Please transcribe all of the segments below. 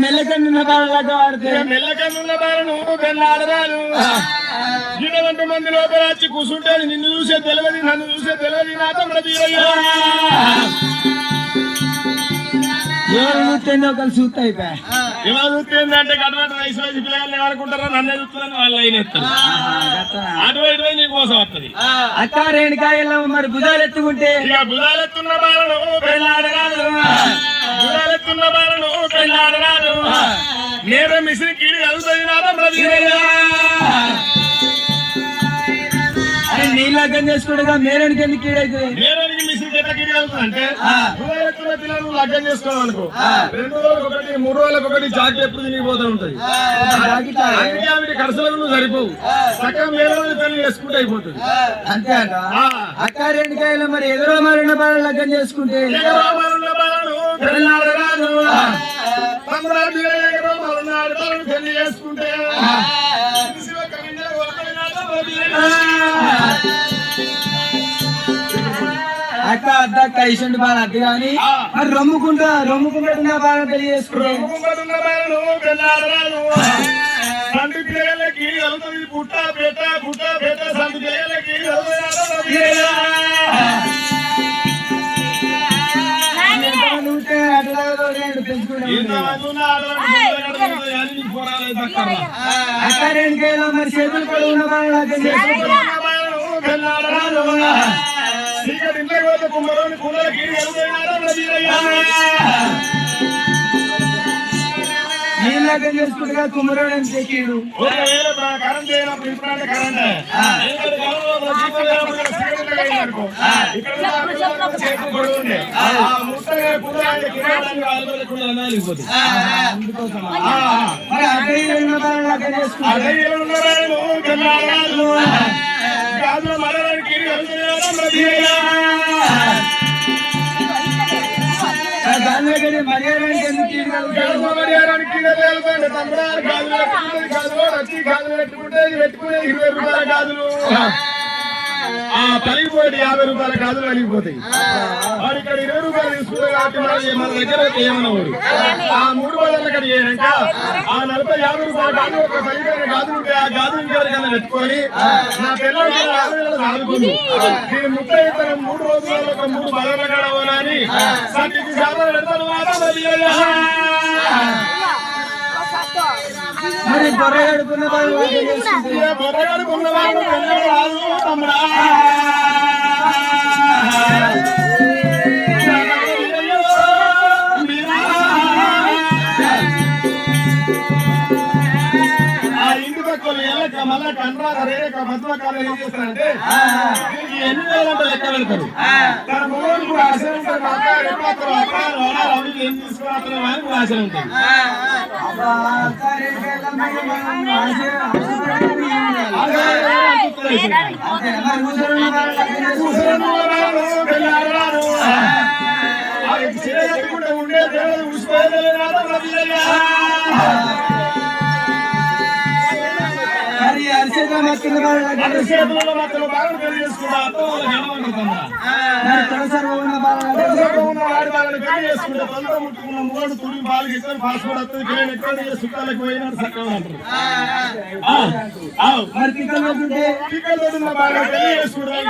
మెల్లకన్నున్న బాలలాగా వాడితే మెల్లకన్నున్న బాలను పెళ్ళాడరాలు ఇటువంటి మంది లోపల వచ్చి కూర్చుంటేది నిన్ను చూసే తెలియదు నన్ను చూసే తెలియదు నా తమ్ముడు వీరయ్య ఎవరు చూస్తేందో ఒకరు చూస్తే అయిపోయా ఎవరు చూస్తేందంటే అటువంటి వయసు వయసు పిల్లలు ఏమనుకుంటారో నన్నే చూస్తుందని వాళ్ళు అయినేస్తారు అటువంటి నీ కోసం వస్తుంది అక్క రేణుకాయలు మరి భుజాలు ఎత్తుకుంటే ఇక భుజాలెత్తున్న బాలను పెళ్ళాడరాదు భుజాలెత్తున్న బాలను పెళ్ళాడరాదు నేర మిషన్ కీడి కలుగుతుంది నా తమ్ముడు వీరయ్య నీళ్ళగ్గం చేసుకుంటా మేరానికి ఎందుకు కీడైతుంది మేరానికి మిషన్ ఎట్లా కీడి కలుగుతుంది అంటే భుజాలెత్తున్న పిల్లలు లగ్గం చేసుకోవడం అనుకో 2 రోజులకు ఒకటి 3 రోజులకు ఒకటి జాకెట్ ఎప్పుడు తిరిగిపోతూ ఉంటది అందుకే ఆవిడ ఖర్చులకు నువ్వు సరిపోవు సగం వేరే పెళ్లి చేసుకుంటే అయిపోతుంది అంతే అంట అక్క రేణుకాయలు మరి ఎదురో మారిన బాలను లగ్గం చేసుకుంటే పెళ్లి చేసుకుంటే అక్క అద్దక్క ఇషండి బాగా అద్దు కానీ మరి రొమ్ముకుంటున్న బాగా పెళ్లి చేసుకుంటే సంటి పిల్లలకి కలుగుతుంది పుట్ట పెట్ట సంటి పిల్లలకి అక్క రేణుకాయలు మరి చేతులు కూడా ఉన్న బాగా కుమ్మరోని కుండలకి నీళ్ళగ్గం చేసుకుంటా కుమ్మరోడు అని చెక్కిడు ఒకవేళ కరెంట్ అయినప్పుడు ఇప్పుడు కరెంట్ మరణానికి పెట్టుకుంటే 20 రూపాయల గాజులు పలిగిపోయి 50 రూపాయల గాజులు పలిగిపోతాయి వాడు ఇక్కడ 20 రూపాయలు తీసుకుంటే కాబట్టి మన దగ్గర ఏమన్నవాడు ఆ 3 రోజుల అక్కడ చేయక ఆ 40-50 రూపాయల గాజులు ఒక పలిగిపోయిన గాజులు ఉంటే ఆ గాజులు ఇంకెవరికైనా పెట్టుకొని నా పిల్లలకి ఆదుకుంది దీని 3 రోజులలో ఒక 3 బలపడ్డా అని సంటికి శాతం పెడతాను మరి బొర్రగడుకున్న వాళ్ళు రాదు తమ్ముడా ఇంటి పక్కన మళ్ళా కండ్రా మధ్యకాలం ఏం చేస్తారంటే ఎన్ని వేలంటే లెక్క పెడతారు తన మొదలు కూడా ఆశ ఉంటుంది ఏం తీసుకురాత్రం అని ఆశ ఉంటుంది ఉండే అరిచేతులలో మాత్రం బాగా పెళ్లి చేసుకుంటా పెళ్లి చేసుకుంటే తొందర ముట్టుకున్న మూడు తుడి బాగా ఇస్తారు పాస్పోర్ట్ వస్తుంది పిల్లలు ఎక్కడ చుట్టాలకు పోయినాడు చక్కగా అంటారు బాగా పెళ్లి చేసుకుంటారు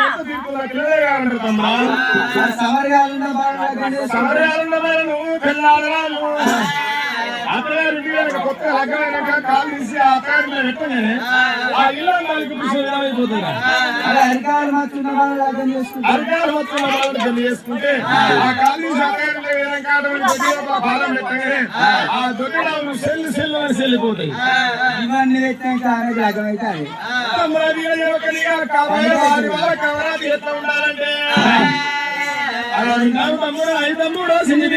పిల్లలే కావాలంటారు తమ్ముడా సమర్యాలున్న బాలను పెళ్ళాడరాలు అత్తగారు ఇంటి కనుక కొత్త లగ్గమైనాక కాలు తీసి ఆ అత్తగారి మీద పెట్టగానే ఆ ఇల్లు అయిపోతుంది అరికాలు మచ్చున్న వాళ్ళని పెళ్లి చేసుకుంటే ఆ కాలు తీసి అత్తగారి బాధం పెట్టగానే ఆ దొడ్డి సెల్లు అని సెల్లిపోతాయి ఇవన్నీ పెట్టినాక లగ్గమైతే కవరాది ఎట్లా ఉండాలంటే తమ్ముడు 5 తమ్ముడు సింగి